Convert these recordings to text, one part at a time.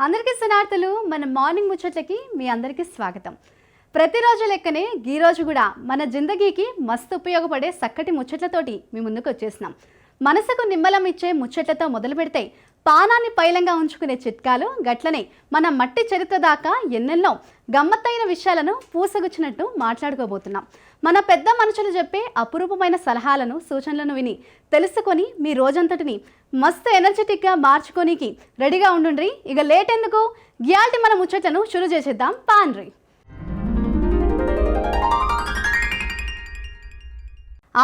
అందరికీ శనార్థులు. మన మార్నింగ్ ముచ్చట్లకి మీ అందరికీ స్వాగతం. ప్రతిరోజు లెక్కనే ఈ రోజు కూడా మన జిందగీకి మస్తు ఉపయోగపడే చక్కటి ముచ్చట్లతోటి మీ ముందుకు వచ్చేసినాం. మనసుకు నిమ్మలం ఇచ్చే ముచ్చట్లతో మొదలు పెడితే పానాన్ని పైలంగా ఉంచుకునే చిట్కాలు, గట్లనే మన మట్టి చరిత్ర దాకా ఎన్నెన్నో గమ్మత్తైన విషయాలను పూసగుచ్చినట్టు మాట్లాడుకోబోతున్నాం. మన పెద్ద మనుషులు చెప్పే అపురూపమైన సలహాలను, సూచనలను విని తెలుసుకొని మీ రోజంతటిని మస్తు ఎనర్జెటిక్గా మార్చుకోనికి రెడీగా ఉండుండ్రి. ఇక లేట్ ఎందుకు, గ్యాల్టి మన ముచ్చట్లను షురు చేసేద్దాం పాన్రి.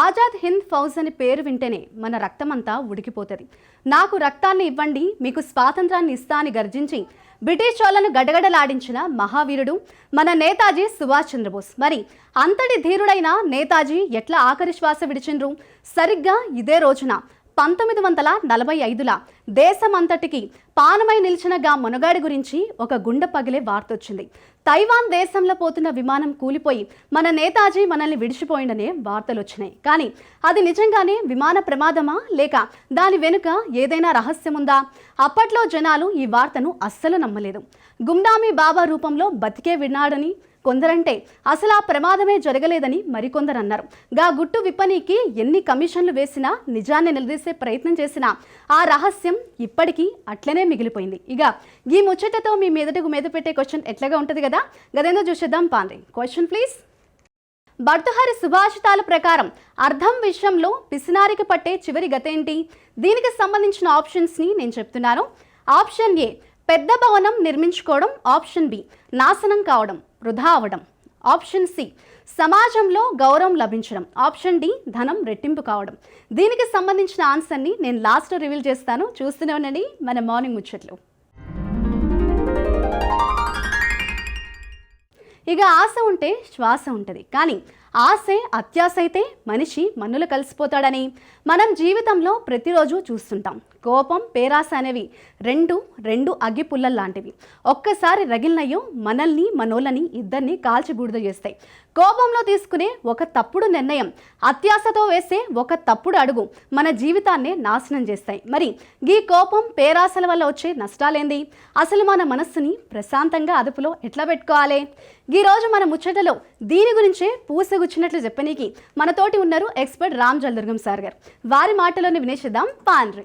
ఆజాద్ హింద్ ఫౌజ్ అని పేరు వింటేనే మన రక్తమంతా ఉడికిపోతుంది. నాకు రక్తాన్ని ఇవ్వండి, మీకు స్వాతంత్రాన్ని ఇస్తా అని గర్జించి బ్రిటిష్ వాళ్ళను గడగడలాడించిన మహావీరుడు మన నేతాజీ సుభాష్ చంద్రబోస్. మరి అంతటి ధీరుడైన నేతాజీ ఎట్లా ఆఖరి శ్వాస విడిచిండ్రు? సరిగ్గా ఇదే రోజున 1945ల దేశమంతటికి పానమై నిలిచిన గా మునగాడి గురించి ఒక గుండె పగిలే వార్త వచ్చింది. తైవాన్ దేశంలో పోతున్న విమానం కూలిపోయి మన నేతాజీ మనల్ని విడిచిపోయిందనే వార్తలు వచ్చినాయి. కానీ అది నిజంగానే విమాన ప్రమాదమా, లేక దాని వెనుక ఏదైనా రహస్యం ఉందా? అప్పట్లో జనాలు ఈ వార్తను అస్సలు నమ్మలేదు. గుమ్నామీ బాబా రూపంలో బతికే విన్నాడని కొందరంటే అసలు ఆ ప్రమాదమే జరగలేదని మరికొందరు అన్నారు. గా గుట్టు విప్పనీకి ఎన్ని కమిషన్లు వేసినా, నిజాన్ని నిలదీసే ప్రయత్నం చేసినా ఆ రహస్యం ఇప్పటికీ అట్లనే మిగిలిపోయింది. ఇక ఈ ముచ్చటతో మీ మెదడుకు మీద పెట్టే క్వశ్చన్ ఎట్లాగా ఉంటుంది కదా, గదేందో చూసేద్దాం పాండ్రి. Question please. భర్తృహరి సుభాషితాల ప్రకారం అర్థం విషయంలో పిసినారికి పట్టే చివరి గతేంటి? దీనికి సంబంధించిన ఆప్షన్స్ని నేను చెప్తున్నాను. ఆప్షన్ ఏ పెద్ద భవనం నిర్మించుకోవడం, ఆప్షన్ బి నాశనం కావడం, వృధా అవడం, ఆప్షన్ సి సమాజంలో గౌరవం లభించడం, ఆప్షన్ డి ధనం రెట్టింపు కావడం. దీనికి సంబంధించిన ఆన్సర్ని నేను లాస్ట్లో రివీల్ చేస్తాను. చూస్తూనే ఉండండి మన మార్నింగ్ ముచ్చట్లు. ఇక ఆశ ఉంటే శ్వాస ఉంటుంది, కానీ ఆశే అత్యాశ అయితే మనిషి మన్నులు కలిసిపోతాడని మనం జీవితంలో ప్రతిరోజు చూస్తుంటాం. కోపం, పేరాశ అనేవి రెండు అగ్గి పుల్లలు లాంటివి. ఒక్కసారి రగిలినయ్యో మనల్ని, మనోళ్ళని, ఇద్దరిని కాల్చి బూడిద చేస్తాయి. కోపంలో తీసుకునే ఒక తప్పుడు నిర్ణయం, అత్యాశతో వేసే ఒక తప్పుడు అడుగు మన జీవితాన్నే నాశనం చేస్తాయి. మరి ఈ కోపం, పేరాశల వల్ల వచ్చే నష్టాలేంది? అసలు మన మనస్సుని ప్రశాంతంగా అదుపులో ఎట్లా పెట్టుకోవాలి? ఈరోజు మన ముచ్చటలో దీని గురించే పూసగుచ్చినట్లు చెప్పనీకి మనతోటి ఉన్నారు ఎక్స్పర్ట్ రామ్ జలదుర్గం సార్ గారు. వారి మాటలోనే వినేసిద్దాం పాన్రి.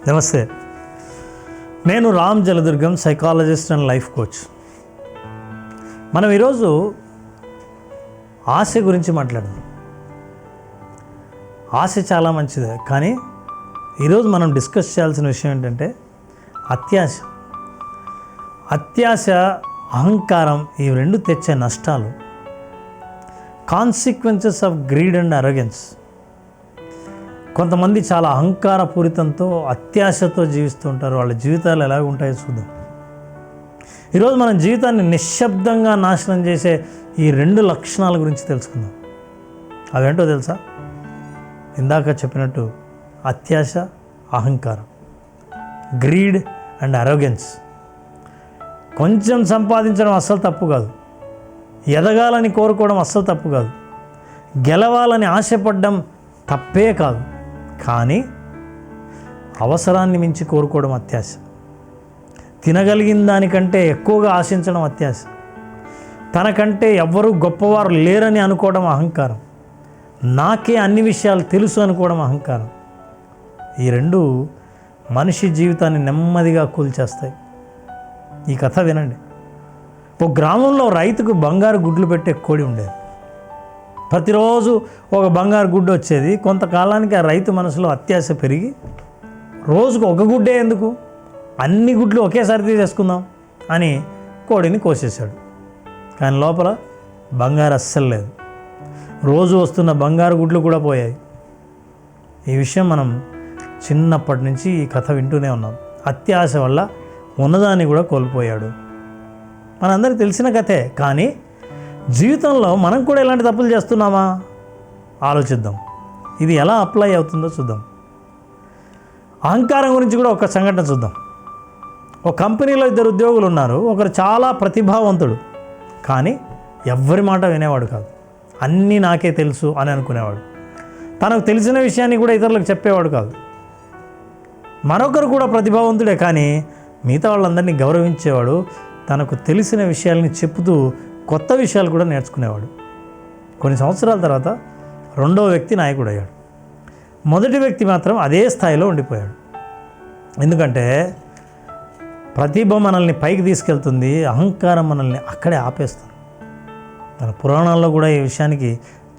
నమస్తే, నేను Ram Jaladurgam, psychologist and life coach. మనం ఈరోజు ఆశ గురించి మాట్లాడదాం. ఆశ చాలా మంచిదే, కానీ ఈరోజు మనం డిస్కస్ చేయాల్సిన విషయం ఏంటంటే అత్యాశ. అత్యాశ, అహంకారం, ఈ రెండు తెచ్చే నష్టాలు, consequences of greed and arrogance. కొంతమంది చాలా అహంకారపూరితంతో, అత్యాశతో జీవిస్తూ ఉంటారు. వాళ్ళ జీవితాలు ఎలాగ ఉంటాయో చూద్దాం. ఈరోజు మనం జీవితాన్ని నిశ్శబ్దంగా నాశనం చేసే ఈ రెండు లక్షణాల గురించి తెలుసుకుందాం. అవేంటో తెలుసా? ఇందాక చెప్పినట్టు అత్యాశ, అహంకారం, గ్రీడ్ అండ్ అరోగెన్స్. కొంచెం సంపాదించడం అస్సలు తప్పు కాదు, ఎదగాలని కోరుకోవడం అస్సలు తప్పు కాదు, గెలవాలని ఆశపడడం తప్పే కాదు. కానీ అవసరాన్ని మించి కోరుకోవడం అత్యాశ. తినగలిగిన దానికంటే ఎక్కువగా ఆశించడం అత్యాశ. తనకంటే ఎవ్వరూ గొప్పవారు లేరని అనుకోవడం అహంకారం. నాకే అన్ని విషయాలు తెలుసు అనుకోవడం అహంకారం. ఈ రెండు మనిషి జీవితాన్ని నెమ్మదిగా కూల్చేస్తాయి. ఈ కథ వినండి. ఒక గ్రామంలో రైతుకు బంగారు గుడ్లు పెట్టే కోడి ఉండేది. ప్రతిరోజు ఒక బంగారు గుడ్డు వచ్చేది. కొంతకాలానికి ఆ రైతు మనసులో అత్యాశ పెరిగి రోజుకు ఒక గుడ్డే ఎందుకు, అన్ని గుడ్లు ఒకేసారి తీసేసుకుందాం అని కోడిని కోసేశాడు. కానీ లోపల బంగారు అస్సలు లేదు. రోజు వస్తున్న బంగారు గుడ్లు కూడా పోయాయి. ఈ విషయం మనం చిన్నప్పటి నుంచి ఈ కథ వింటూనే ఉన్నాం. అత్యాశ వల్ల ఉన్నదాన్ని కూడా కోల్పోయాడు. మనందరికీ తెలిసిన కథే, కానీ జీవితంలో మనం కూడా ఇలాంటి తప్పులు చేస్తున్నామా ఆలోచిద్దాం. ఇది ఎలా అప్లై అవుతుందో చూద్దాం. అహంకారం గురించి కూడా ఒక సంఘటన చూద్దాం. ఒక కంపెనీలో 2 ఉద్యోగులు ఉన్నారు. ఒకరు చాలా ప్రతిభావంతుడు, కానీ ఎవ్వరి మాట వినేవాడు కాదు. అన్నీ నాకే తెలుసు అని అనుకునేవాడు. తనకు తెలిసిన విషయాన్ని కూడా ఇతరులకు చెప్పేవాడు కాదు. మరొకరు కూడా ప్రతిభావంతుడే, కానీ మిగతా వాళ్ళందరినీ గౌరవించేవాడు. తనకు తెలిసిన విషయాల్ని చెప్పుతూ కొత్త విషయాలు కూడా నేర్చుకునేవాడు. కొన్ని సంవత్సరాల తర్వాత రెండవ వ్యక్తి నాయకుడు అయ్యాడు. మొదటి వ్యక్తి మాత్రం అదే స్థాయిలో ఉండిపోయాడు. ఎందుకంటే ప్రతిభ మనల్ని పైకి తీసుకెళ్తుంది, అహంకారం మనల్ని అక్కడే ఆపేస్తుంది. మన పురాణాల్లో కూడా ఈ విషయానికి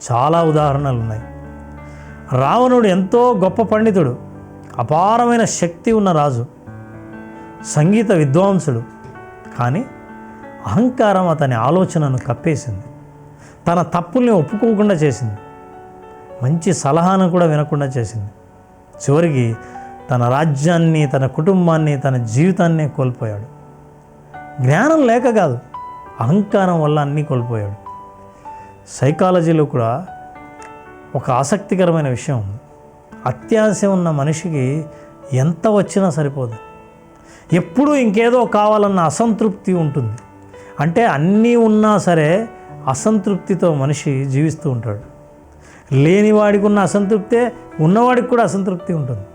చాలా ఉదాహరణలు ఉన్నాయి. రావణుడు ఎంతో గొప్ప పండితుడు, అపారమైన శక్తి ఉన్న రాజు, సంగీత విద్వాంసుడు. కానీ అహంకారం అతని ఆలోచనను కప్పేసింది, తన తప్పుల్ని ఒప్పుకోకుండా చేసింది, మంచి సలహాను కూడా వినకుండా చేసింది. చివరికి తన రాజ్యాన్ని, తన కుటుంబాన్ని, తన జీవితాన్నే కోల్పోయాడు. జ్ఞానం లేక కాదు, అహంకారం వల్ల అన్నీ కోల్పోయాడు. సైకాలజీలో కూడా ఒక ఆసక్తికరమైన విషయం ఉంది. అత్యాశ ఉన్న మనిషికి ఎంత వచ్చినా సరిపోదు. ఎప్పుడూ ఇంకేదో కావాలన్న అసంతృప్తి ఉంటుంది. అంటే అన్నీ ఉన్నా సరే అసంతృప్తితో మనిషి జీవిస్తూ ఉంటాడు. లేనివాడికి ఉన్న అసంతృప్తే ఉన్నవాడికి కూడా అసంతృప్తి ఉంటుంది.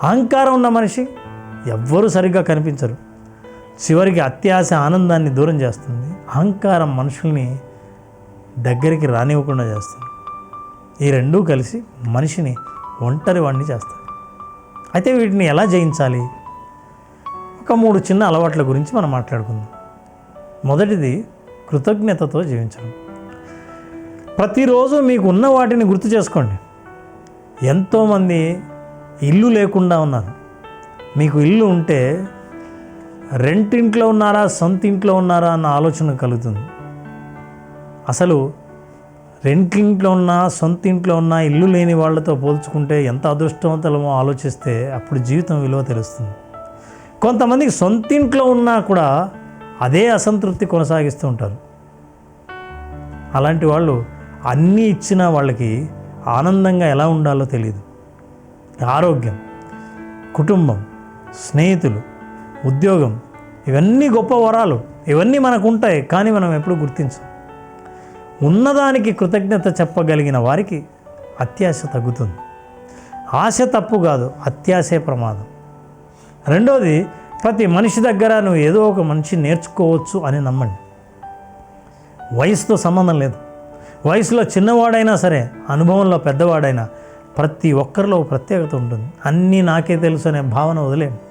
అహంకారం ఉన్న మనిషి ఎవ్వరూ సరిగ్గా కనిపించరు. చివరికి అత్యాశ ఆనందాన్ని దూరం చేస్తుంది. అహంకారం మనుషుల్ని దగ్గరికి రానివ్వకుండా చేస్తుంది. ఈ రెండూ కలిసి మనిషిని ఒంటరి వాడిని చేస్తాయి. అయితే వీటిని ఎలా జయించాలి? ఒక 3 చిన్న అలవాట్ల గురించి మనం మాట్లాడుకుందాం. మొదటిది కృతజ్ఞతతో జీవించడం. ప్రతిరోజు మీకు ఉన్న వాటిని గుర్తు చేసుకోండి. ఎంతోమంది ఇల్లు లేకుండా ఉన్నారు. మీకు ఇల్లు ఉంటే రెంటింట్లో ఉన్నారా, సొంత ఇంట్లో ఉన్నారా అన్న ఆలోచన కలుగుతుంది. అసలు రెంటింట్లో ఉన్నా, సొంత ఇంట్లో ఉన్నా, ఇల్లు లేని వాళ్ళతో పోల్చుకుంటే ఎంత అదృష్టవంతులమో ఆలోచిస్తే అప్పుడు జీవితం విలువ తెలుస్తుంది. కొంతమందికి సొంత ఇంట్లో ఉన్నా కూడా అదే అసంతృప్తి కొనసాగిస్తూ ఉంటారు. అలాంటి వాళ్ళు అన్నీ ఇచ్చినా వాళ్ళకి ఆనందంగా ఎలా ఉండాలో తెలియదు. ఆరోగ్యం, కుటుంబం, స్నేహితులు, ఉద్యోగం, ఇవన్నీ గొప్ప వరాలు. ఇవన్నీ మనకు ఉంటాయి, కానీ మనం ఎప్పుడు గుర్తించం. ఉన్నదానికి కృతజ్ఞత చెప్పగలిగిన వారికి అత్యాశ తగ్గుతుంది. ఆశ తప్పు కాదు, అత్యాశే ప్రమాదం. రెండోది, ప్రతి మనిషి దగ్గర నువ్వు ఏదో ఒక మంచి నేర్చుకోవచ్చు అని నమ్మండి. వయసుతో సంబంధం లేదు. వయసులో చిన్నవాడైనా సరే, అనుభవంలో పెద్దవాడైనా, ప్రతి ఒక్కరిలో ప్రత్యేకత ఉంటుంది. అన్నీ నాకే తెలుసు అనే భావన వదిలేండి.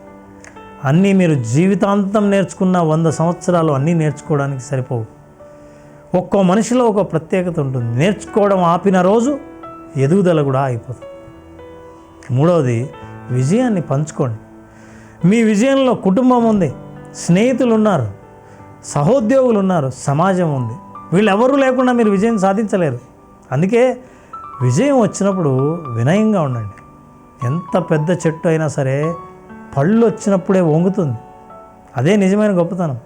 అన్నీ మీరు జీవితాంతం నేర్చుకున్న 100 సంవత్సరాలు అన్నీ నేర్చుకోవడానికి సరిపోవు. ఒక్కో మనిషిలో ఒక ప్రత్యేకత ఉంటుంది. నేర్చుకోవడం ఆపిన రోజు ఎదుగుదల కూడా అయిపోతుంది. మూడవది, విజయాన్ని పంచుకోండి. మీ విజయంలో కుటుంబం ఉంది, స్నేహితులు ఉన్నారు, సహోద్యోగులు ఉన్నారు, సమాజం ఉంది. వీళ్ళెవరూ లేకుండా మీరు విజయం సాధించలేరు. అందుకే విజయం వచ్చినప్పుడు వినయంగా ఉండండి. ఎంత పెద్ద చెట్టు అయినా సరే పళ్ళు వచ్చినప్పుడే వంగుతుంది. అదే నిజమైన గొప్పతనం.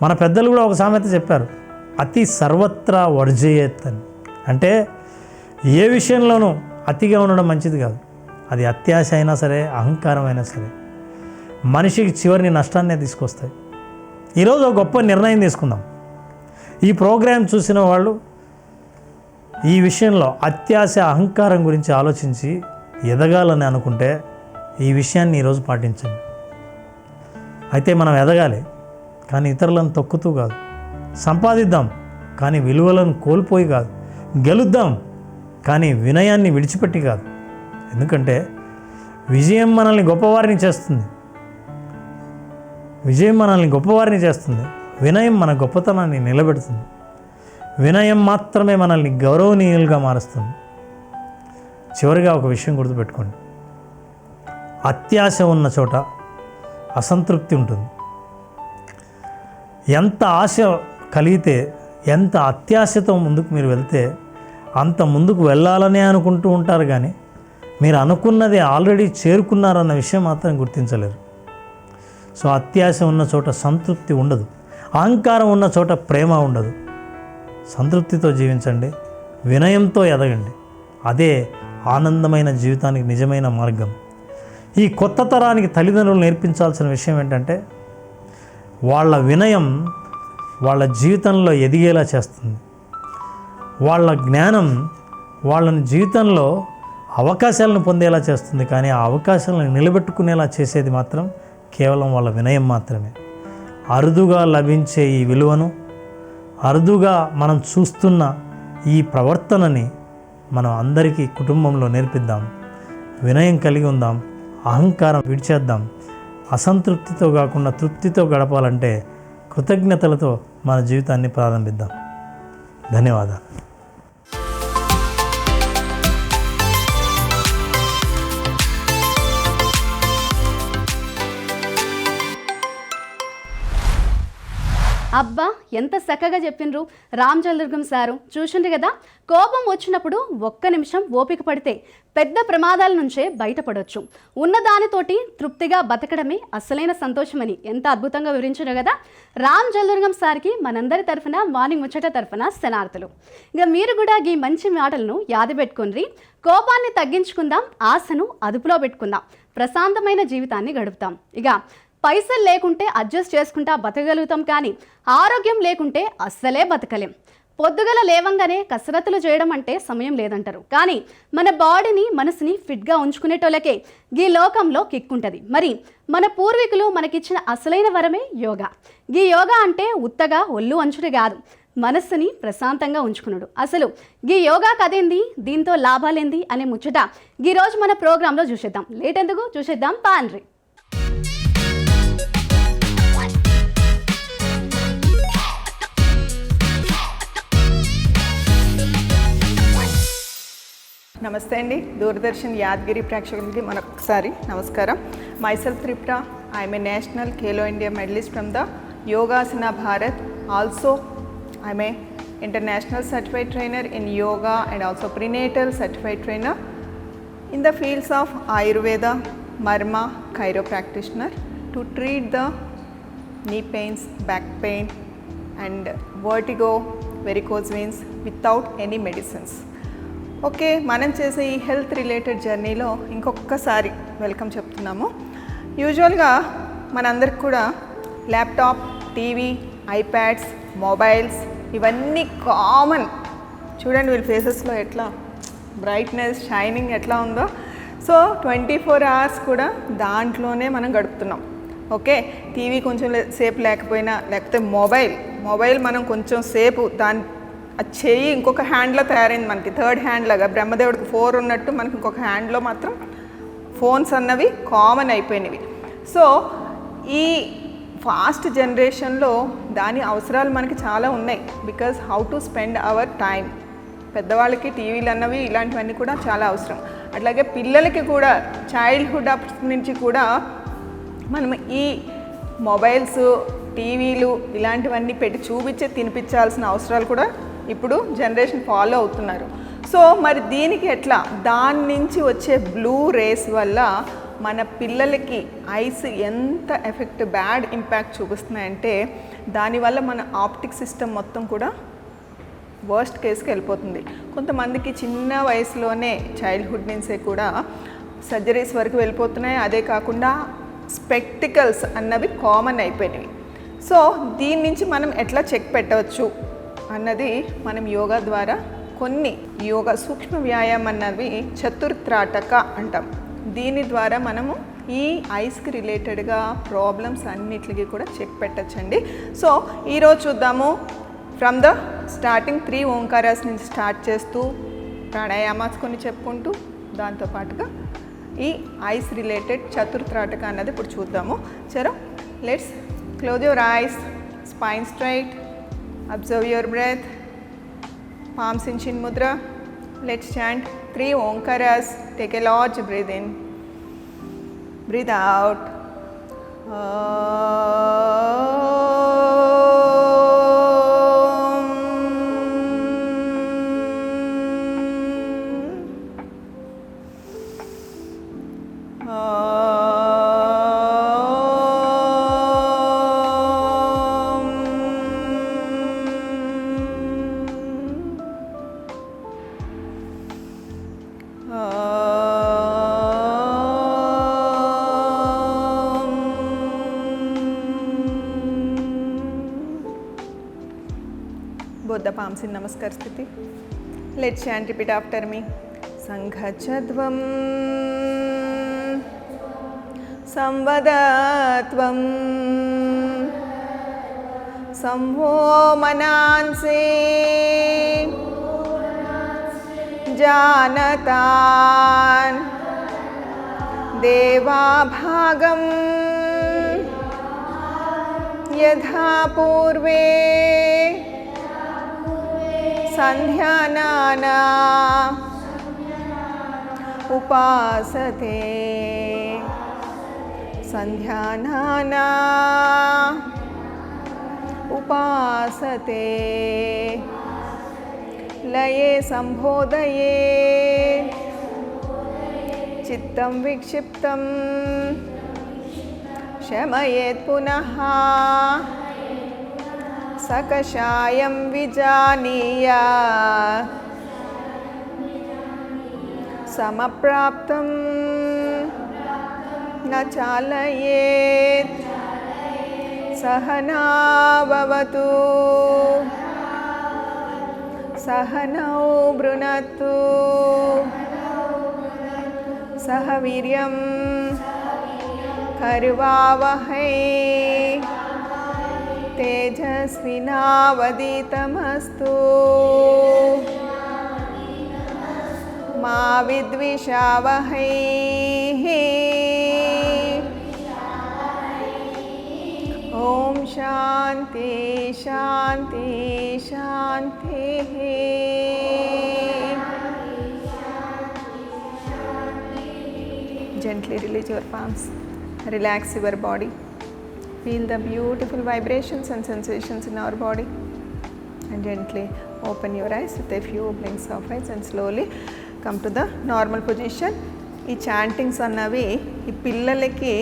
మన పెద్దలు కూడా ఒక సామెత చెప్పారు, అతి సర్వత్రా వర్జయేత్ అని. అంటే ఏ విషయంలోనూ అతిగా ఉండడం మంచిది కాదు. అది అత్యాశ అయినా సరే, అహంకారం అయినా సరే మనిషికి చివరిని నష్టాన్నే తీసుకొస్తాయి. ఈరోజు ఒక గొప్ప నిర్ణయం తీసుకుందాం. ఈ ప్రోగ్రాం చూసిన వాళ్ళు ఈ విషయంలో అత్యాశ, అహంకారం గురించి ఆలోచించి ఎదగాలని అనుకుంటే ఈ విషయాన్ని ఈరోజు పాటించండి. అయితే మనం ఎదగాలి, కానీ ఇతరులను తొక్కుతూ కాదు. సంపాదిద్దాం, కానీ విలువలను కోల్పోయి కాదు. గెలుద్దాం, కానీ వినయాన్ని విడిచిపెట్టి కాదు. ఎందుకంటే విజయం మనల్ని గొప్పవారిని చేస్తుంది. విజయం మనల్ని గొప్పవారిని చేస్తుంది. వినయం మన గొప్పతనాన్ని నిలబెడుతుంది. వినయం మాత్రమే మనల్ని గౌరవనీయులుగా మారుస్తుంది. చివరిగా ఒక విషయం గుర్తుపెట్టుకోండి, అత్యాశ ఉన్న చోట అసంతృప్తి ఉంటుంది. ఎంత ఆశ కలిగితే, ఎంత అత్యాశతో ముందుకు మీరు వెళ్తే అంత ముందుకు వెళ్ళాలనే అనుకుంటూ ఉంటారు, కానీ మీరు అనుకున్నది ఆల్రెడీ చేరుకున్నారన్న విషయం మాత్రం గుర్తించలేరు. సో అత్యాశ ఉన్న చోట సంతృప్తి ఉండదు, అహంకారం ఉన్న చోట ప్రేమ ఉండదు. సంతృప్తితో జీవించండి, వినయంతో ఎదగండి. అదే ఆనందమైన జీవితానికి నిజమైన మార్గం. ఈ కొత్త తరానికి తల్లిదండ్రులు నేర్పించాల్సిన విషయం ఏంటంటే, వాళ్ళ వినయం వాళ్ళ జీవితంలో ఎదిగేలా చేస్తుంది. వాళ్ళ జ్ఞానం వాళ్ళని జీవితంలో అవకాశాలను పొందేలా చేస్తుంది, కానీ ఆ అవకాశాలను నిలబెట్టుకునేలా చేసేది మాత్రం కేవలం వాళ్ళ వినయం మాత్రమే. అరుదుగా లభించే ఈ విలువను, అరుదుగా మనం చూస్తున్న ఈ ప్రవర్తనని మనం అందరికీ కుటుంబంలో నేర్పిద్దాం. వినయం కలిగి ఉందాం, అహంకారం విడిచేద్దాం. అసంతృప్తితో కాకుండా తృప్తితో గడపాలంటే కృతజ్ఞతలతో మన జీవితాన్ని ప్రారంభిద్దాం. ధన్యవాదాలు. అబ్బా, ఎంత చక్కగా చెప్పిండ్రు రామ్ జలదుర్గం సారు. చూసిండ్రు కదా, కోపం వచ్చినప్పుడు ఒక్క నిమిషం ఓపిక పడితే పెద్ద ప్రమాదాల నుంచే బయటపడవచ్చు. ఉన్నదానితోటి తృప్తిగా బతకడమే అసలైన సంతోషమని ఎంత అద్భుతంగా వివరించారు కదా రామ్ జలదుర్గం సార్కి మనందరి తరఫున, మార్నింగ్ ముచ్చట తరఫున శనార్థులు. ఇక మీరు కూడా ఈ మంచి మాటలను యాది పెట్టుకుని కోపాన్ని తగ్గించుకుందాం, ఆశను అదుపులో పెట్టుకుందాం, ప్రశాంతమైన జీవితాన్ని గడుపుతాం. ఇక పైసలు లేకుంటే అడ్జస్ట్ చేసుకుంటా బతకగలుగుతాం, కానీ ఆరోగ్యం లేకుంటే అస్సలే బతకలేం. పొద్దుగల లేవంగానే కసరత్తులు చేయడం అంటే సమయం లేదంటారు, కానీ మన బాడీని, మనసుని ఫిట్గా ఉంచుకునేటోళ్ళకే ఈ లోకంలో కిక్కుంటుంది. మరి మన పూర్వీకులు మనకిచ్చిన అసలైన వరమే యోగా. ఈ యోగా అంటే ఉత్తగా ఒళ్ళు వంచుడు కాదు, మనస్సుని ప్రశాంతంగా ఉంచుకున్నాడు. అసలు ఈ యోగా కదేంది, దీంతో లాభాలేంది అనే ముచ్చట ఈరోజు మన ప్రోగ్రాంలో చూసేద్దాం. లేట్ ఎందుకు, చూసేద్దాం పాండ్రి. నమస్తే అండి, దూరదర్శన్ యాదగిరి ప్రేక్షకులకి మరొకసారి నమస్కారం. Myself Tripura, I'm a national Khelo India medalist from the Yogasana Bharat. Also I'm a international certified trainer in yoga and also prenatal certified trainer in the fields of Ayurveda, marma, chiro practitioner to treat the knee pains, back pain and vertigo, varicose veins without any medicines. Okay, మనం చేసే ఈ health related జర్నీలో ఇంకొకసారి welcome చెప్తున్నాము. యూజువల్గా మనందరికి కూడా laptop, TV, iPads, mobiles ఇవన్నీ కామన్. చూడండి వీళ్ళ ఫేసెస్లో ఎట్లా బ్రైట్నెస్, షైనింగ్ ఎట్లా ఉందో. సో 24 hours కూడా దాంట్లోనే మనం గడుపుతున్నాం. ఓకే, టీవీ కొంచెం సేపు లేకపోయినా, లేకపోతే మొబైల్ మనం కొంచెం సేపు దాని చెయ్యి ఇంకొక హ్యాండ్లో తయారైంది, మనకి థర్డ్ హ్యాండ్ లాగా. బ్రహ్మదేవుడికి 4 ఉన్నట్టు మనకి ఇంకొక హ్యాండ్లో మాత్రం ఫోన్స్ అన్నవి కామన్ అయిపోయినవి. సో ఈ ఫాస్ట్ జనరేషన్లో దాని అవసరాలు మనకి చాలా ఉన్నాయి. Because how to spend our time. పెద్దవాళ్ళకి టీవీలు అన్నవి ఇలాంటివన్నీ కూడా చాలా అవసరం. అట్లాగే పిల్లలకి కూడా చైల్డ్హుడ్ నుంచి కూడా మనం ఈ మొబైల్స్, టీవీలు ఇలాంటివన్నీ పెట్టి చూపించి తినిపించాల్సిన అవసరాలు కూడా ఇప్పుడు జనరేషన్ ఫాలో అవుతున్నారు. సో మరి దీనికి ఎట్లా, దాని నుంచి వచ్చే బ్లూ రేస్ వల్ల మన పిల్లలకి ఐస్ ఎంత ఎఫెక్ట్, బ్యాడ్ ఇంపాక్ట్ చూపిస్తున్నాయంటే దానివల్ల మన ఆప్టిక్ సిస్టమ్ మొత్తం కూడా వర్స్ట్ కేసుకి వెళ్ళిపోతుంది. కొంతమందికి చిన్న వయసులోనే చైల్డ్హుడ్ నుంచే కూడా సర్జరీస్ వరకు వెళ్ళిపోతున్నాయి. అదే కాకుండా స్పెక్టికల్స్ అన్నవి కామన్ అయిపోయినవి. సో దీని నుంచి మనం ఎట్లా చెక్ పెట్టవచ్చు అన్నది మనం యోగా ద్వారా కొన్ని యోగా సూక్ష్మ వ్యాయామం అన్నవి చతుర్త్రాటక అంటాం. దీని ద్వారా మనము ఈ ఐస్కి రిలేటెడ్గా ప్రాబ్లమ్స్ అన్నిటికీ కూడా చెక్ పెట్టచ్చండి. సో ఈరోజు చూద్దాము ఫ్రమ్ ద స్టార్టింగ్ 3 ఓంకారాస్ నుంచి స్టార్ట్ చేస్తూ ప్రాణాయామాస్ కొన్ని చెప్పుకుంటూ దాంతోపాటుగా ఈ ఐస్ రిలేటెడ్ చతుర్త్రాటక అన్నది ఇప్పుడు చూద్దాము. చలో, let's close your eyes, spine straight, observe your breath, palms in chin mudra. Let's chant 3 Omkaras. Take a large breath in, breathe out. both the palms in Namaskar Sthiti. Let's chant, repeat after me. Sanghachadvam Samvadatvam Samho Mananse Janatan Deva Bhagam Yadha Purve Sandhyanana Upasate Sandhyanana Upasate Laye Sambhodaye Chittam Vikshiptam Shamayet Punaha Sakashayam Vijaniya Samapraptam Nachalayet Sahana Bhavatu Sahanau Brunatu Sahaviryam Karvavahai Tejasvinavaditamastu Ma Vidvishavahai Om Shanti Shanti Shanti. Gently release your palms. Relax your body. Feel the beautiful vibrations and sensations in our body. And gently open your eyes with a few blinks of eyes and slowly come to the normal position. ఈ chantings అన్నవి ఈ పిల్లలకి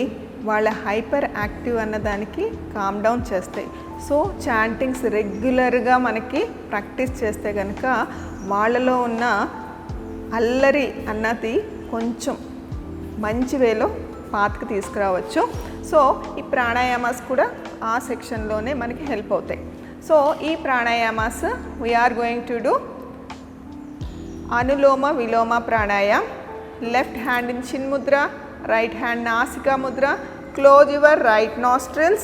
వాళ్ళ hyper active అన్నదానికి calm down చేస్తాయి. So chantings రెగ్యులర్గా మనకి practice చేస్తే కనుక వాళ్ళలో ఉన్న అల్లరి అన్నది కొంచెం మంచి వేలో పాత్కి తీసుకురావచ్చు. సో ఈ ప్రాణాయామాస్ కూడా ఆ సెక్షన్లోనే మనకి హెల్ప్ అవుతాయి. సో ఈ pranayamas we're going to do anuloma viloma pranayam. Left hand in చిన్ Mudra, right hand Nasika mudra. Close your right nostrils.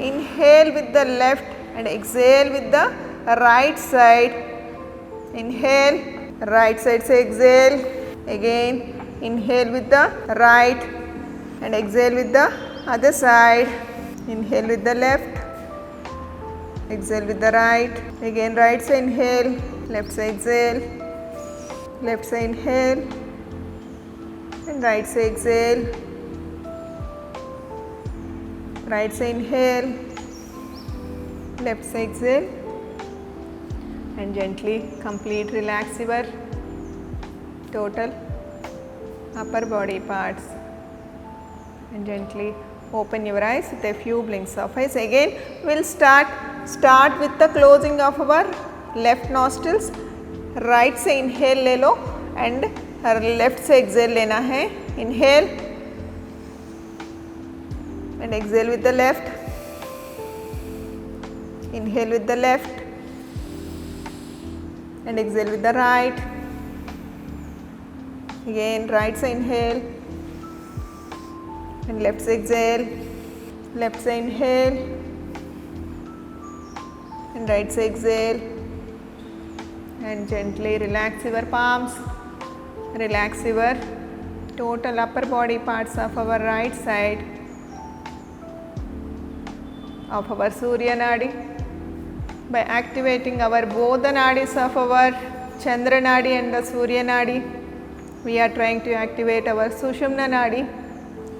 Inhale with the left and exhale with the right side. Inhale, right side say exhale. Again, inhale with the right and exhale with the other side. Inhale with the left, exhale with the right. Again, right side inhale, left side exhale, left side inhale and right side exhale. Right side inhale, left side exhale and gently complete relax your total upper body parts and gently open your eyes with a few blinks of eyes. Again we'll start with the closing of our left nostrils. Right से inhale ले लो and left से exhale लेना है. Inhale and exhale with the left. Inhale with the left and exhale with the right. Again right side inhale and left side exhale. Left side inhale and right side exhale and gently relax your palms. Relax your total upper body parts of our right side of our Surya Nadi. By activating our both the nadis of our Chandra Nadi and the Surya Nadi, we are trying to activate our Sushumna Nadi,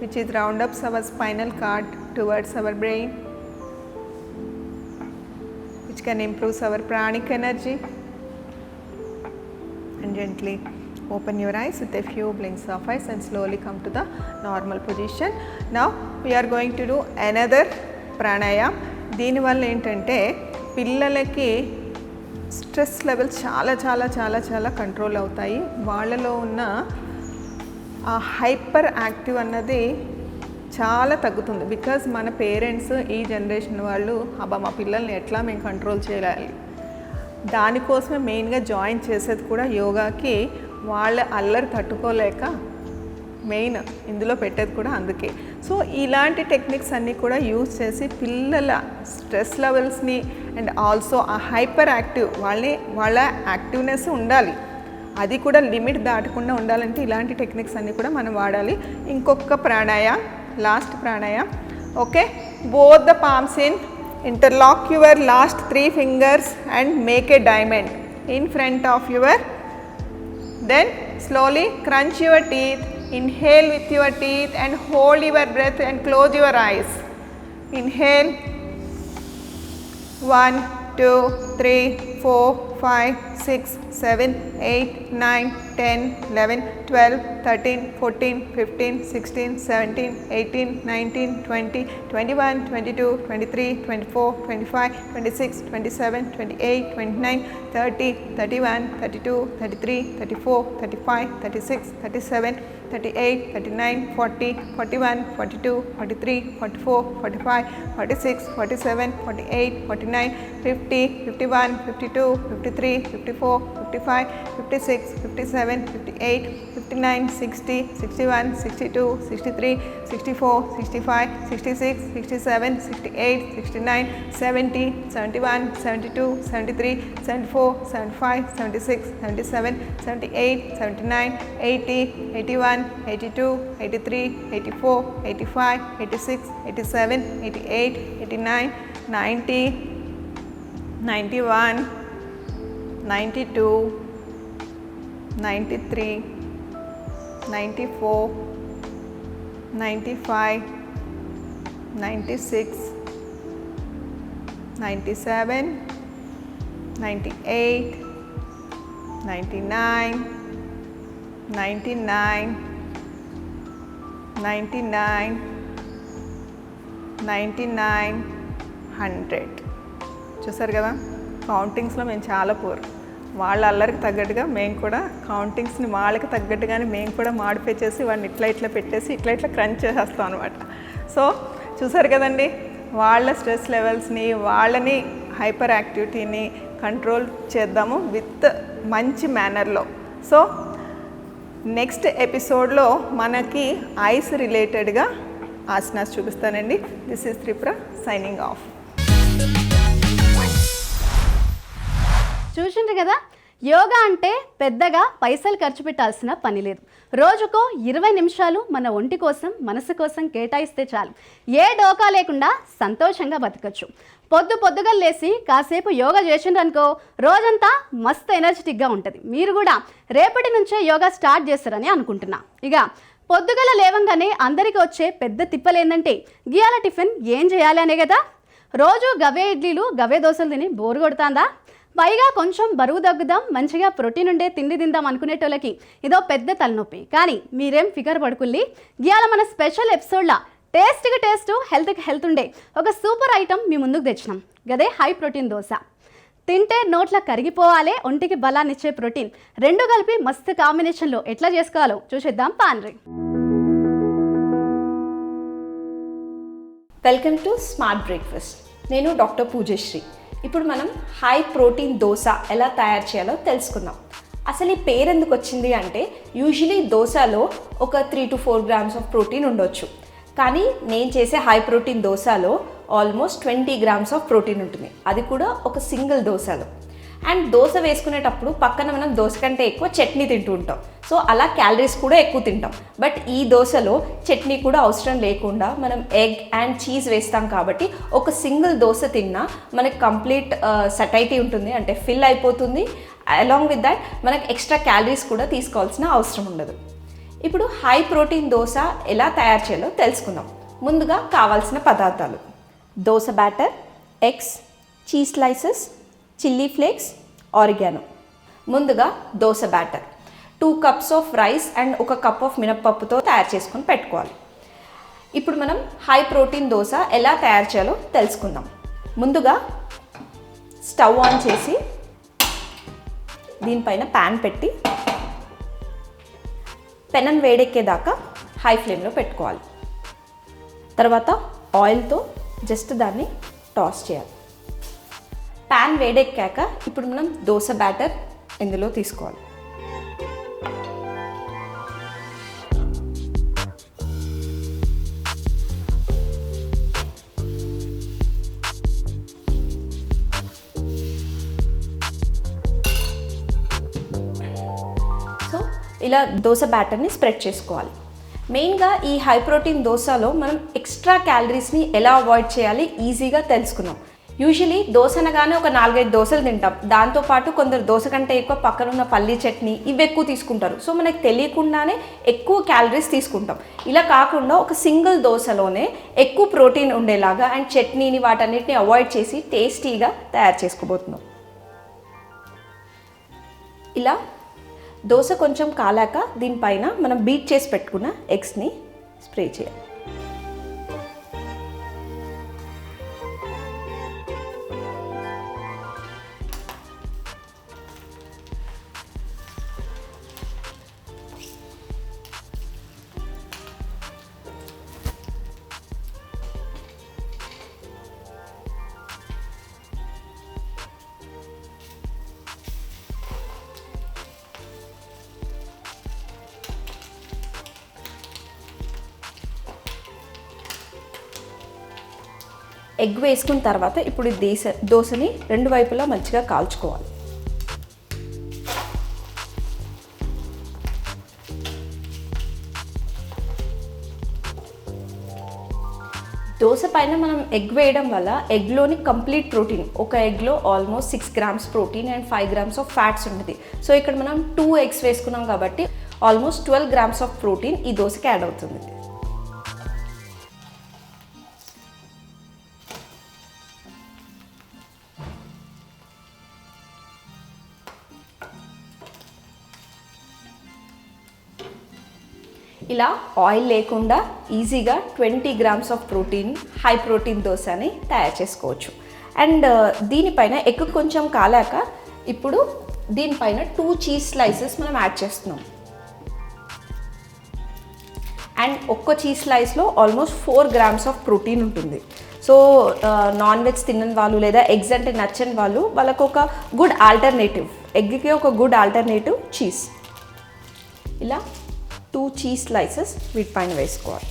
which is round up our spinal cord towards our brain, which can improve our pranic energy. And gently open your eyes with a few blinks of eyes and slowly come to the normal position. Now we are going to do another pranayam. దీని వల్ల ఏంటంటే పిల్లలకి stress levels చాలా చాలా చాలా చాలా control అవుతాయి. వాళ్ళలో ఉన్న ఆ హైపర్ యాక్టివ్ అన్నది చాలా తగ్గుతుంది. బికాజ్ మన పేరెంట్స్ ఈ జనరేషన్ వాళ్ళు అబ్బా మా పిల్లల్ని ఎట్లా మేము కంట్రోల్ చేయాలి, దానికోసమే మెయిన్గా జాయిన్ చేసేది కూడా యోగాకి. వాళ్ళ అల్లరి తట్టుకోలేక మెయిన్ ఇందులో పెట్టేది కూడా అందుకే. సో ఇలాంటి టెక్నిక్స్ అన్నీ కూడా యూజ్ చేసి పిల్లల స్ట్రెస్ లెవెల్స్ని అండ్ ఆల్సో ఆ హైపర్ యాక్టివ్ వాళ్ళ యాక్టివ్నెస్ ఉండాలి, అది కూడా లిమిట్ దాటకుండా ఉండాలంటే ఇలాంటి టెక్నిక్స్ అన్నీ కూడా మనం వాడాలి. ఇంకొక pranayam, last pranayam. Okay, both the palms in, interlock your last 3 fingers and make a diamond in front of your, then slowly crunch your teeth, inhale with your teeth and hold your breath and close your eyes. Inhale 1 2 3 4 5 6 7 8 9 10 11 12 13 14 15 16 17 18 19 20 21 22 23 24 25 26 27 28 29 30 31 32 33 34 35 36 37 38 39 40 41 42 43 44 45 46 47 48 49 50 51 52 53 54 55 56 57 58 59 60 61 62 63 64 65 66 67 68 69 70 71 72 73 74 75 76 77 78 79 80 81 82 83 84 85 86 87 88 89 90 91 92 93 94 95 96 97 98 99 99 99 99 100. చూసారు కదా, కౌంటింగ్స్లో మేము చాలా poor. వాళ్ళ అల్లరికి తగ్గట్టుగా మేము కూడా కౌంటింగ్స్ని వాళ్ళకి తగ్గట్టుగానే మేము కూడా మాడిఫై చేసి వాడిని ఇట్లా పెట్టేసి ఇట్లా క్రంచ్ చేసేస్తాం అనమాట. సో చూసారు కదండి, వాళ్ళ స్ట్రెస్ లెవెల్స్ని, వాళ్ళని హైపర్ యాక్టివిటీని కంట్రోల్ చేద్దాము విత్ మంచి మేనర్లో. సో నెక్స్ట్ ఎపిసోడ్లో మనకి ఐస్ రిలేటెడ్గా ఆసనాస్ చూపిస్తానండి. This is Tripura signing off. చూసిండ్రు కదా, యోగా అంటే పెద్దగా పైసలు ఖర్చు పెట్టాల్సిన పని లేదు. రోజుకో 20 నిమిషాలు మన ఒంటి కోసం, మనసు కోసం కేటాయిస్తే చాలు. ఏ డోకా లేకుండా సంతోషంగా బతకచ్చు. పొద్దుగా లేచి కాసేపు యోగా చేసిండ్రనుకో, రోజంతా మస్తు ఎనర్జెటిక్గా ఉంటుంది. మీరు కూడా రేపటి నుంచే యోగా స్టార్ట్ చేస్తారని అనుకుంటున్నా. ఇక పొద్దుగల లేవంగానే అందరికీ వచ్చే పెద్ద తిప్పలేందంటే గియాల టిఫిన్ ఏం చేయాలి అనే కదా. రోజు గవే ఇడ్లీలు, గవే దోశలు తిని బోరు కొడుతుందా? పైగా కొంచెం బరువు తగ్గుదాం, మంచిగా ప్రోటీన్ ఉండే తిండి తిందాం అనుకునేటోళ్ళకి ఇదో పెద్ద తలనొప్పి. కానీ మీరేం ఫిగర్ పడుకుల్లి, గియాల మన స్పెషల్ ఎపిసోడ్లా టేస్ట్కి టేస్ట్, హెల్త్కి హెల్త్ ఉండే ఒక సూపర్ ఐటమ్ మీ ముందుకు తెచ్చినాం. గదే హై ప్రోటీన్ దోశ. తింటే నోట్ల కరిగిపోవాలి, ఒంటికి బలాన్ని ఇచ్చే ప్రోటీన్ రెండు కలిపి మస్తు కాంబినేషన్లో ఎట్లా చేసుకోవాలో చూసేద్దాం పాన్రి. Welcome to smart breakfast. నేను డాక్టర్ పూజశ్రీ. ఇప్పుడు మనం హై ప్రోటీన్ దోశ ఎలా తయారు చేయాలో తెలుసుకుందాం. అసలు ఈ పేరు ఎందుకు వచ్చింది అంటే, యూజువలీ దోశలో ఒక 3 to 4 grams ఆఫ్ ప్రోటీన్ ఉండొచ్చు. కానీ నేను చేసే హై ప్రోటీన్ దోశలో ఆల్మోస్ట్ 20 grams ఆఫ్ ప్రోటీన్ ఉంటుంది, అది కూడా ఒక సింగిల్ దోశలో. అండ్ దోశ వేసుకునేటప్పుడు పక్కన మనం దోశ కంటే ఎక్కువ చట్నీ తింటూ ఉంటాం, సో అలా క్యాలరీస్ కూడా ఎక్కువ తింటాం. బట్ ఈ దోశలో చట్నీ కూడా అవసరం లేకుండా మనం ఎగ్ అండ్ చీజ్ వేస్తాం కాబట్టి ఒక సింగిల్ దోశ తిన్నా మనకి కంప్లీట్ సటైటీ ఉంటుంది, అంటే ఫిల్ అయిపోతుంది. అలాంగ్ విత్ దాట్ మనకు ఎక్స్ట్రా క్యాలరీస్ కూడా తీసుకోవాల్సిన అవసరం ఉండదు. ఇప్పుడు హై ప్రోటీన్ దోశ ఎలా తయారు చేయాలో తెలుసుకుందాం. ముందుగా కావాల్సిన పదార్థాలు: dosa batter, eggs, cheese slices, chilli flakes, oregano. ముందుగా dosa batter 2 cups of rice and 1 cup of మినప్పప్పుతో తయారు చేసుకొని పెట్టుకోవాలి. ఇప్పుడు మనం హై ప్రోటీన్ దోశ ఎలా తయారు చేయాలో తెలుసుకుందాం. ముందుగా స్టవ్ ఆన్ చేసి దీనిపైన ప్యాన్ పెట్టి పెనం వేడెక్కేదాకా హై ఫ్లేమ్లో పెట్టుకోవాలి. తర్వాత ఆయిల్తో జస్ట్ దాన్ని టాస్ చేయాలి. ప్యాన్ వేడెక్కాక ఇప్పుడు మనం దోశ బ్యాటర్ ఇందులో తీసుకోవాలి. సో ఇలా దోశ బ్యాటర్ని స్ప్రెడ్ చేసుకోవాలి. మెయిన్గా ఈ హై ప్రోటీన్ దోశలో మనం ఎక్స్ట్రా క్యాలరీస్ని ఎలా అవాయిడ్ చేయాలి ఈజీగా తెలుసుకుందాం. యూజువలీ దోశ అనగానే ఒక 4-5 దోశలు తింటాం. దాంతోపాటు కొందరు దోశ కంటే ఎక్కువ పక్కనున్న పల్లీ చట్నీ ఇవి ఎక్కువ తీసుకుంటారు. సో మనకు తెలియకుండానే ఎక్కువ క్యాలరీస్ తీసుకుంటాం. ఇలా కాకుండా ఒక సింగిల్ దోశలోనే ఎక్కువ ప్రోటీన్ ఉండేలాగా అండ్ చట్నీని వాటన్నిటిని అవాయిడ్ చేసి టేస్టీగా తయారు చేసుకోబోతున్నాం. ఇలా దోశ కొంచెం కాలాక దీనిపైన మనం బీట్ చేసి పెట్టుకున్న ఎగ్స్ని స్ప్రే చేయాలి. ఎగ్ వేసుకున్న తర్వాత ఇప్పుడు దోశని 2 వైపులా మంచిగా కాల్చుకోవాలి. దోశ పైన మనం ఎగ్ వేయడం వల్ల ఎగ్లోని కంప్లీట్ ప్రోటీన్, ఒక ఎగ్లో almost 6 grams protein and 5 grams of fats ఉంటుంది. సో ఇక్కడ మనం 2 eggs వేసుకున్నాం కాబట్టి ఆల్మోస్ట్ 12 grams ఆఫ్ ప్రోటీన్ ఈ దోశకి యాడ్ అవుతుంది. ఇలా ఆయిల్ లేకుండా ఈజీగా 20 grams of protein high protein దోశని తయారు చేసుకోవచ్చు. అండ్ దీనిపైన ఎగ్ కొంచెం కాలాక ఇప్పుడు దీనిపైన 2 చీజ్ స్లైసెస్ మనం యాడ్ చేస్తున్నాం. అండ్ ఒక్క చీజ్ స్లైస్లో ఆల్మోస్ట్ 4 grams ఆఫ్ ప్రోటీన్ ఉంటుంది. సో నాన్ వెజ్ తినని వాళ్ళు లేదా ఎగ్స్ అంటే నచ్చని వాళ్ళు వాళ్ళకు ఒక గుడ్ ఆల్టర్నేటివ్, ఎగ్కి ఒక గుడ్ ఆల్టర్నేటివ్ చీజ్. ఇలా 2 చీజ్ స్లైసెస్ వీటిపైన వేసుకోవాలి.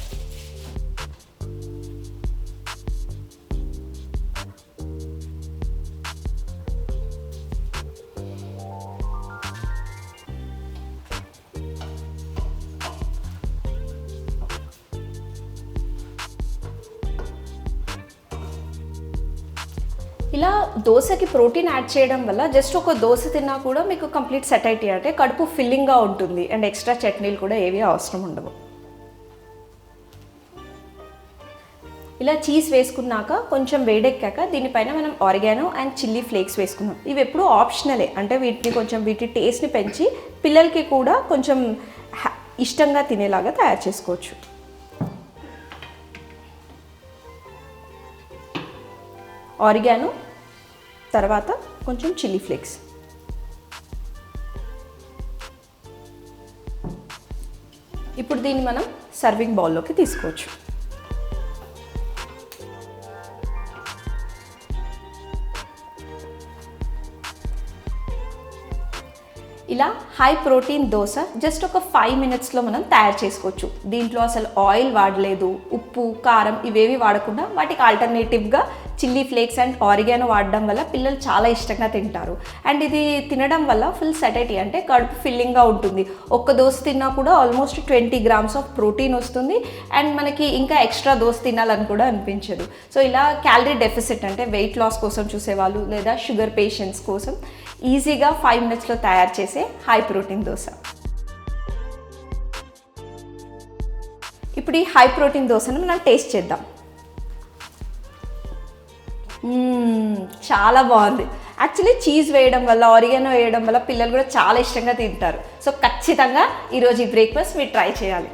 ఇలా దోశకి ప్రోటీన్ యాడ్ చేయడం వల్ల జస్ట్ ఒక దోశ తిన్నా కూడా మీకు కంప్లీట్ సెటైటీ అంటే కడుపు ఫిల్లింగ్గా ఉంటుంది అండ్ ఎక్స్ట్రా చట్నీలు కూడా ఏవి అవసరం ఉండవు. ఇలా చీజ్ వేసుకున్నాక కొంచెం వేడెక్కాక దీనిపైన మనం ఆరిగానో అండ్ చిల్లీ ఫ్లేక్స్ వేసుకున్నాం. ఇవి ఎప్పుడూ ఆప్షనలే, అంటే వీటి టేస్ట్ని పెంచి పిల్లలకి కూడా కొంచెం ఇష్టంగా తినేలాగా తయారు చేసుకోవచ్చు. ఆరిగానో తర్వాత కొంచెం చిల్లీ ఫ్లేక్స్. ఇప్పుడు దీన్ని మనం సర్వింగ్ బౌల్లోకి తీసుకోవచ్చు. ఇలా హై ప్రోటీన్ దోశ జస్ట్ ఒక 5 minutesలో మనం తయారు చేసుకోవచ్చు. దీంట్లో అసలు ఆయిల్ వాడలేదు, ఉప్పు కారం ఇవేవి వాడకుండా వాటికి ఆల్టర్నేటివ్గా చిల్లీ ఫ్లేక్స్ అండ్ ఆరిగానో వాడడం వల్ల పిల్లలు చాలా ఇష్టంగా తింటారు. అండ్ ఇది తినడం వల్ల ఫుల్ సెటైటీ అంటే కడుపు ఫిల్లింగ్గా ఉంటుంది. ఒక్క దోశ తిన్నా కూడా ఆల్మోస్ట్ 20 grams ఆఫ్ ప్రోటీన్ వస్తుంది అండ్ మనకి ఇంకా ఎక్స్ట్రా దోశ తినాలని కూడా అనిపించదు. సో ఇలా క్యాలరీ డెఫిసిట్ అంటే వెయిట్ లాస్ కోసం చూసేవాళ్ళు లేదా షుగర్ పేషెంట్స్ కోసం ఈజీగా 5 minutesలో తయారు చేసే హై ప్రోటీన్ దోశ. ఇప్పుడు ఈ హై ప్రోటీన్ దోశను మనం టేస్ట్ చేద్దాం. చాలా బాగుంది. యాక్చువల్లీ చీజ్ వేయడం వల్ల, ఆరిగానో వేయడం వల్ల పిల్లలు కూడా చాలా ఇష్టంగా తింటారు. సో ఖచ్చితంగా ఈరోజు ఈ బ్రేక్ఫాస్ట్ మీరు ట్రై చేయాలి.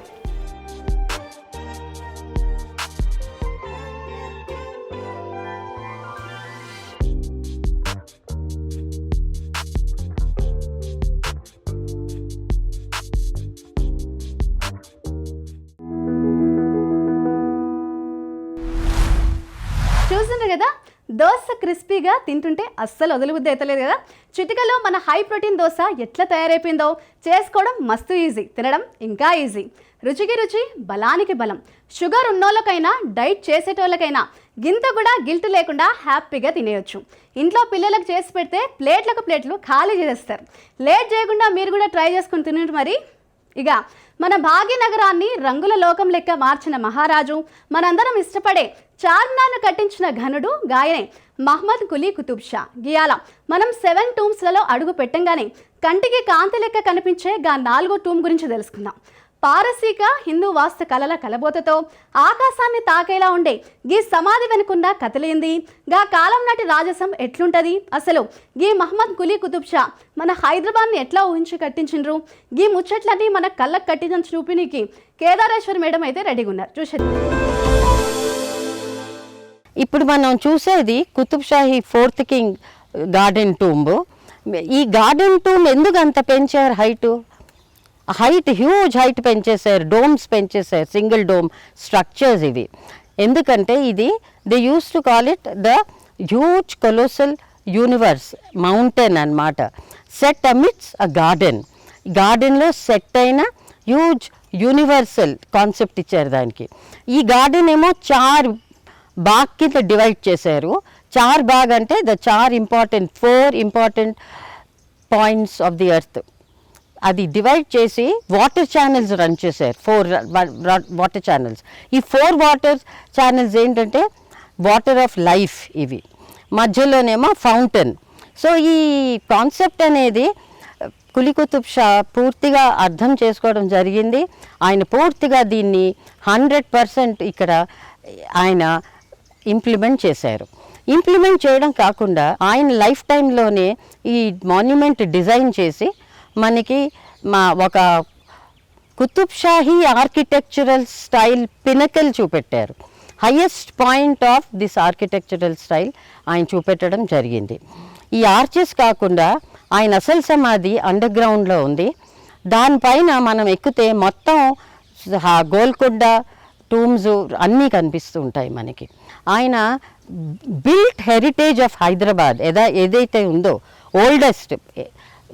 చూస్తున్నారు కదా, దోశ క్రిస్పీగా తింటుంటే అస్సలు వదిలిబుద్ధి అవుతలేదు కదా. చిటికలో మన హై ప్రోటీన్ దోశ ఎట్లా తయారైపోయిందో చేసుకోవడం మస్తు ఈజీ, తినడం ఇంకా ఈజీ. రుచికి రుచి, బలానికి బలం. షుగర్ ఉన్నోళ్ళకైనా డైట్ చేసేటోళ్ళకైనా గింత కూడా గిల్ట్ లేకుండా హ్యాపీగా తినేయొచ్చు. ఇంట్లో పిల్లలకు చేసి పెడితే ప్లేట్లకు ప్లేట్లు ఖాళీ చేసేస్తారు. లేట్ చేయకుండా మీరు కూడా ట్రై చేసుకుని తినండి మరి. ఇక మన భాగ్యనగరాన్ని రంగుల లోకం లెక్క మార్చిన మహారాజు, మనందరం ఇష్టపడే చార్మినార్ను కట్టించిన ఘనుడు గాయనే మహమ్మద్ కులీ కుతుబ్ షా. గియాల మనం 7 టూమ్స్లలో అడుగు పెట్టంగానే కంటికి కాంతి లెక్క కనిపించే గా 4వ టూమ్ గురించి తెలుసుకుందాం. పారసీక హిందూ వాస్తు కళల కలబోతతో ఆకాశాన్ని తాకేలా ఉండే గీ సమాధి వెనుకున్న కథలేంది, గా కాలం నాటి రాజసం ఎట్లుంటది, అసలు గీ మహమ్మద్ కులీ కుతుబ్ షా మన హైదరాబాద్ని ఎట్లా ఊహించి కట్టించిండ్రు, గీ ముచ్చట్లన్నీ మన కళ్ళకు కట్టించిన చూపినికి కేదారేశ్వర్ మేడం అయితే రెడీగా ఉన్నారు. చూసేది ఇప్పుడు మనం చూసేది Qutb Shahi 4th king garden tomb. ఈ గార్డెన్ టూంబ్ ఎందుకు అంత పెంచారు హైట్ హ్యూజ్ హైట్ పెంచేశారు, డోమ్స్ పెంచేశారు, సింగిల్ డోమ్ స్ట్రక్చర్స్ ఇవి. ఎందుకంటే ఇది they use to call it the huge colossal universe mountain అన్నమాట, సెట్ అమిట్స్ అ గార్డెన్లో సెట్ అయిన హ్యూజ్ యూనివర్సల్ కాన్సెప్ట్ ఇచ్చారు దానికి. ఈ గార్డెన్ ఏమో 4 బాగ్ కింద డివైడ్ చేశారు. 4 బాగ్ అంటే the 4 important points of the earth. అది డివైడ్ చేసి వాటర్ ఛానల్స్ రన్ చేశారు, 4 వాటర్ ఛానల్స్. ఈ 4 వాటర్ ఛానల్స్ ఏంటంటే వాటర్ ఆఫ్ లైఫ్ ఇవి, మధ్యలోనేమో ఫౌంటైన్. సో ఈ కాన్సెప్ట్ అనేది కులీ కుతుబ్ షా పూర్తిగా అర్థం చేసుకోవడం జరిగింది. ఆయన పూర్తిగా దీన్ని 100% ఇక్కడ ఆయన ఇంప్లిమెంట్ చేశారు. ఇంప్లిమెంట్ చేయడం కాకుండా ఆయన లైఫ్ టైంలోనే ఈ మాన్యుమెంట్ డిజైన్ చేసి మనకి ఒక Qutb Shahi architectural style pinnacle చూపెట్టారు. Highest point of this architectural style ఆయన చూపెట్టడం జరిగింది. ఈ ఆర్చెస్ కాకుండా ఆయన అసలు సమాధి అండర్ గ్రౌండ్లో ఉంది. దానిపైన మనం ఎక్కితే మొత్తం గోల్కొండ టూమ్స్ అన్నీ కనిపిస్తూ ఉంటాయి మనకి. ఆయన బిల్ట్ హెరిటేజ్ ఆఫ్ హైదరాబాద్ ఏదైతే ఉందో ఓల్డెస్ట్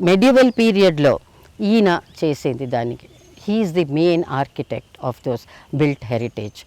మెడివల్ పీరియడ్లో ఈయన చేసేది దానికి. He is the main architect of those built heritage.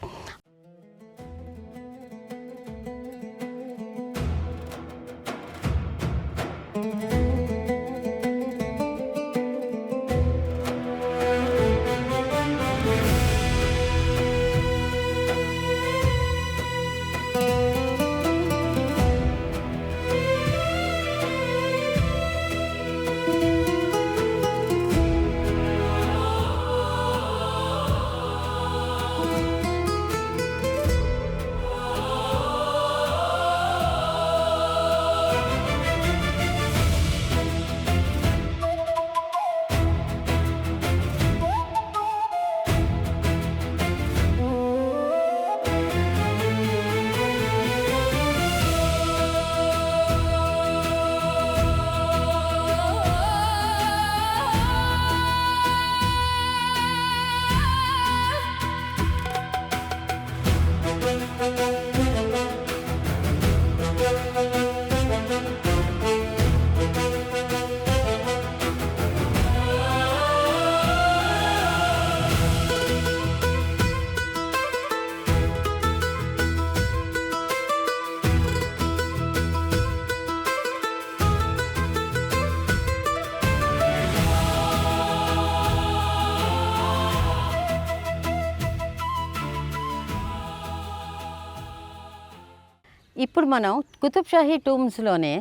ఇప్పుడు మనం కుతుబ్ షాహీ టూమ్స్లోనే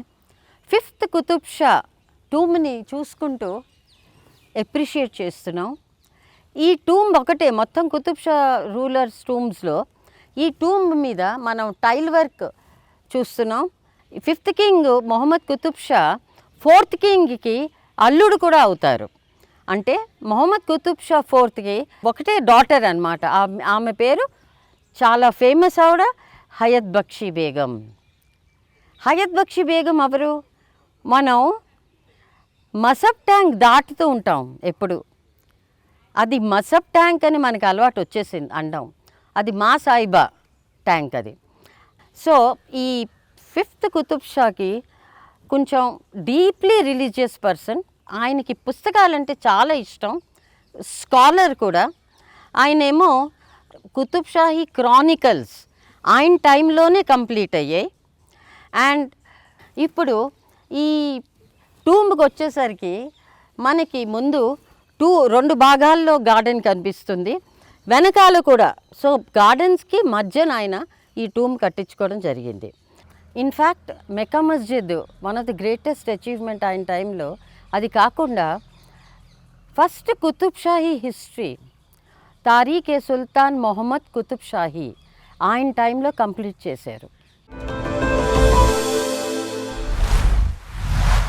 5th కుతుబ్ షా టూమ్ని చూసుకుంటూ ఎప్రిషియేట్ చేస్తున్నాం. ఈ టూమ్ ఒకటే మొత్తం కుతుబ్ షా రూలర్స్ టూమ్స్లో ఈ టూమ్ మీద మనం టైల్ వర్క్ చూస్తున్నాం. 5th king Mohammed Qutub Shah 4th కింగ్కి అల్లుడు కూడా అవుతారు. అంటే మొహమ్మద్ కుతుబ్ షా 4th ఒకటే డాటర్ అన్నమాట. ఆమె పేరు చాలా ఫేమస్ ఆవిడ హయత్ బక్షీ బేగం. హయత్ బక్షీ బేగం ఎవరు? మనం మసబ్ ట్యాంక్ దాటుతూ ఉంటాం ఎప్పుడు, అది మసబ్ ట్యాంక్ అని మనకు అలవాటు వచ్చేసింది అండం. అది మా సాయిబా ట్యాంక్ అది. సో ఈ ఫిఫ్త్ కుతుబ్ షాకి కొంచెం డీప్లీ రిలీజియస్ పర్సన్. ఆయనకి పుస్తకాలంటే చాలా ఇష్టం, స్కాలర్ కూడా. ఆయనేమో కుతుబ్ షాహీ క్రానికల్స్ ఆయన టైంలోనే కంప్లీట్ అయ్యాయి. అండ్ ఇప్పుడు ఈ టూంబ్కి వచ్చేసరికి మనకి ముందు 2 భాగాల్లో గార్డెన్ కనిపిస్తుంది, వెనకాల కూడా. సో గార్డెన్స్కి మధ్యన ఆయన ఈ టూంబ్ కట్టించుకోవడం జరిగింది. In fact Mecca Masjid one of the greatest achievement ఆయన టైంలో. అది కాకుండా ఫస్ట్ కుతుబ్ షాహీ హిస్టరీ తారీఖే సుల్తాన్ మొహమ్మద్ కుతుబ్ షాహీ ఆయన టైంలో కంప్లీట్ చేశారు.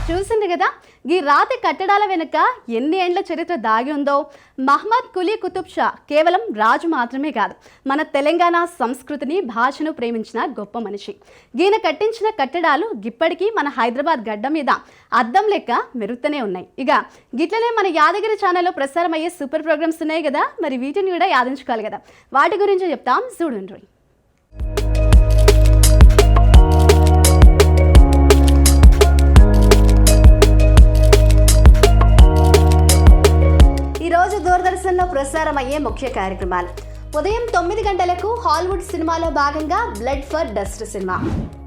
చూసింది కదా, ఈ రాతి కట్టడాల వెనుక ఎన్ని ఏండ్ల చరిత్ర దాగి ఉందో. మహమ్మద్ కులీ కుతుబ్ షా కేవలం రాజు మాత్రమే కాదు, మన తెలంగాణ సంస్కృతిని, భాషను ప్రేమించిన గొప్ప మనిషి. ఈయన కట్టించిన కట్టడాలు ఇప్పటికీ మన హైదరాబాద్ గడ్డ మీద అద్దం లెక్క మెరుస్తూనే ఉన్నాయి. ఇక గిట్లనే మన యాదగిరి ఛానల్లో ప్రసారం అయ్యే సూపర్ ప్రోగ్రామ్స్ ఉన్నాయి కదా, మరి వీటిని కూడా యాదించుకోవాలి కదా. వాటి గురించి చెప్తాం, చూడండి. ఈరోజు దూరదర్శన్లో ప్రసారం అయ్యే ముఖ్య కార్యక్రమాలు: ఉదయం 9 గంటలకు హాలీవుడ్ సినిమాలో భాగంగా బ్లడ్ ఫర్ డస్ట్ సినిమా,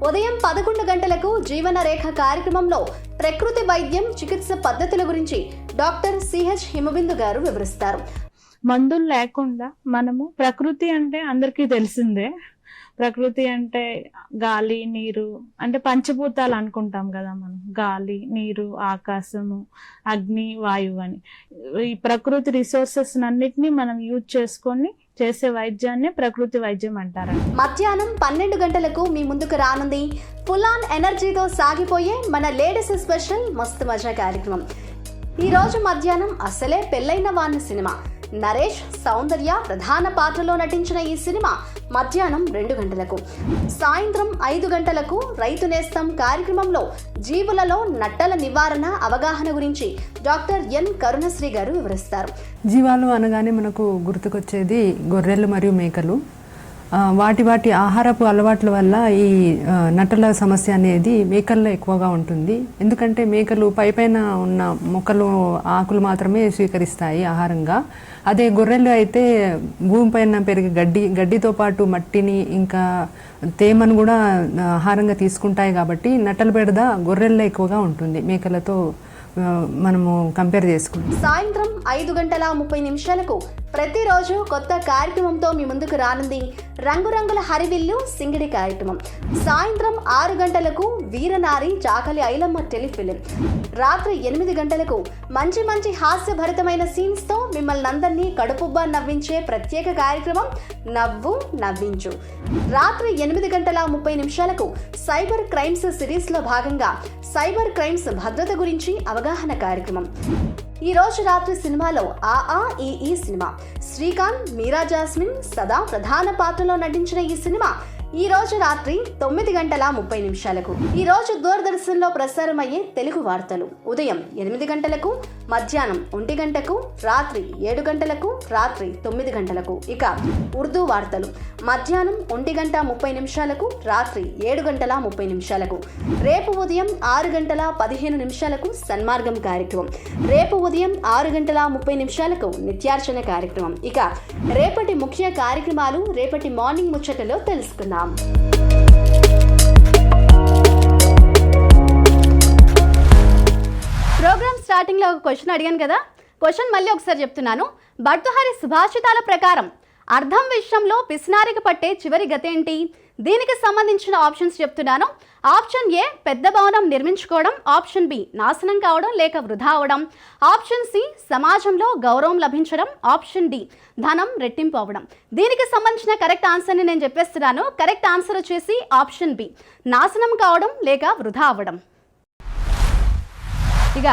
ఉదయం 11 గంటలకు జీవన రేఖ కార్యక్రమంలో ప్రకృతి వైద్యం, చికిత్స పద్ధతుల గురించి డాక్టర్ సిహెచ్ హిమబిందు గారు వివరిస్తారు. మందులు లేకుండా మనము, ప్రకృతి అంటే అందరికీ తెలిసిందే, ప్రకృతి అంటే గాలి, నీరు, అంటే పంచభూతాలు అనుకుంటాం కదా మనం, గాలి, నీరు, ఆకాశము, అగ్ని, వాయువు అని. ఈ ప్రకృతి రిసోర్సెస్ అన్నిటినీ మనం యూజ్ చేసుకొని చేసే వైద్యాన్ని ప్రకృతి వైద్యం అంటారు. మధ్యాహ్నం 12 గంటలకు మీ ముందుకు రానుంది ఫుల్ ఆన్ ఎనర్జీతో సాగిపోయే మన లేడీస్ స్పెషల్ మస్తు మజా కార్యక్రమం. ఈరోజు మధ్యాహ్నం అసలే పెళ్ళైన వాణ్ణి సినిమా. నరేష్, సౌందర్య ప్రధాన పాత్రలో నటించిన ఈ సినిమా మధ్యాహ్నం 2 గంటలకు. సాయంత్రం 5 గంటలకు రైతు నేస్తం కార్యక్రమంలో జీవులలో నట్టల నివారణ, అవగాహన గురించి డాక్టర్ ఎన్ కరుణశ్రీ గారు వివరిస్తారు. జీవాలు అనగానే మనకు గుర్తుకొచ్చేది గొర్రెలు మరియు మేకలు. వాటి ఆహారపు అలవాట్ల వల్ల ఈ నట్టల సమస్య అనేది మేకల్లో ఎక్కువగా ఉంటుంది. ఎందుకంటే మేకలు పైపైన ఉన్న మొక్కలు, ఆకులు మాత్రమే స్వీకరిస్తాయి ఆహారంగా. అదే గొర్రెలు అయితే భూమిపైన పెరిగే గడ్డితో పాటు మట్టిని, ఇంకా తేమను కూడా ఆహారంగా తీసుకుంటాయి. కాబట్టి నట్టల బెడద గొర్రెల్లో ఎక్కువగా ఉంటుంది మేకలతో మనము కంపేర్ చేసుకుంటాం. సాయంత్రం 5:30 ప్రతిరోజు కొత్త కార్యక్రమంతో మీ ముందుకు రానుంది రంగురంగుల హరివిల్లు సింగిడి కార్యక్రమం. సాయంత్రం 6 గంటలకు వీరనారి చాకలి ఐలమ్మ టెలిఫిలిం. రాత్రి 8 గంటలకు మంచి హాస్యభరితమైన సీన్స్ తో మిమ్మల్ని అందరినీ కడుపుబ్బా నవ్వించే ప్రత్యేక కార్యక్రమం నవ్వు నవ్వించు. రాత్రి 8:30 సైబర్ క్రైమ్స్ సిరీస్ లో భాగంగా సైబర్ క్రైమ్స్ భద్రత గురించి అవగాహన కార్యక్రమం. ఈ రోజు రాత్రి సినిమాలో ఈ సినిమా శ్రీకాంత్, మీరా జాస్మిన్, సదా ప్రధాన పాత్రలో నటించిన ఈ సినిమా ఈ రోజు రాత్రి 9:30. ఈ రోజు దూరదర్శన్లో ప్రసారం అయ్యే తెలుగు వార్తలు ఉదయం 8 గంటలకు, మధ్యాహ్నం 1 గంటకు, రాత్రి 7 గంటలకు, రాత్రి 9 గంటలకు. ఇక ఉర్దూ వార్తలు మధ్యాహ్నం 1:30, రాత్రి 7:30. రేపు ఉదయం 6:15 సన్మార్గం కార్యక్రమం. రేపు ఉదయం 6:30 నిత్యార్చన కార్యక్రమం. ఇక రేపటి ముఖ్య కార్యక్రమాలు రేపటి మార్నింగ్ ముచ్చటలో తెలుసుకుందాం. ప్రోగ్రామ్ స్టార్టింగ్ లో ఒక క్వశ్చన్ అడిగాను కదా, క్వశ్చన్ మళ్ళీ ఒకసారి చెప్తున్నాను. భర్తృహరి సుభాషితాల ప్రకారం అర్థం విషయంలో పిసినారికి పట్టే చివరి గతి ఏంటి? దీనికి సంబంధించిన ఆప్షన్స్ చెప్తున్నాను. ఆప్షన్ ఏ పెద్ద భవనం నిర్మించుకోవడం, ఆప్షన్ బి నాశనం కావడం లేక వృధా అవడం, ఆప్షన్ సి సమాజంలో గౌరవం లభించడం, ఆప్షన్ డి ధనం రెట్టింపు అవ్వడం. దీనికి సంబంధించిన కరెక్ట్ ఆన్సర్ని నేను చెప్పేస్తున్నాను. కరెక్ట్ ఆన్సర్ వచ్చేసి ఆప్షన్ బి, నాశనం కావడం లేక వృధా అవ్వడం. ఇక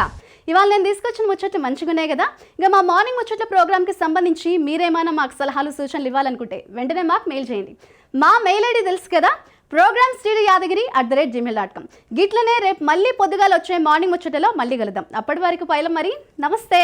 ఇవాళ నేను తీసుకొచ్చిన ముచ్చట్లు మంచిగా ఉన్నాయి కదా. ఇక మా మార్నింగ్ ముచ్చట్ల ప్రోగ్రామ్కి సంబంధించి మీరేమైనా మాకు సలహాలు, సూచనలు ఇవ్వాలనుకుంటే వెంటనే మాకు మెయిల్ చేయండి. మా మెయిల్ ఐడి తెలుసు కదా, programs.yadagiri@gmail.com. గిట్లనే రేపు మళ్ళీ పొద్దుగాల వచ్చే మార్నింగ్ ముచ్చటలో మళ్ళీ కలుద్దాం. అప్పటి వరకు పైలం మరి నమస్తే.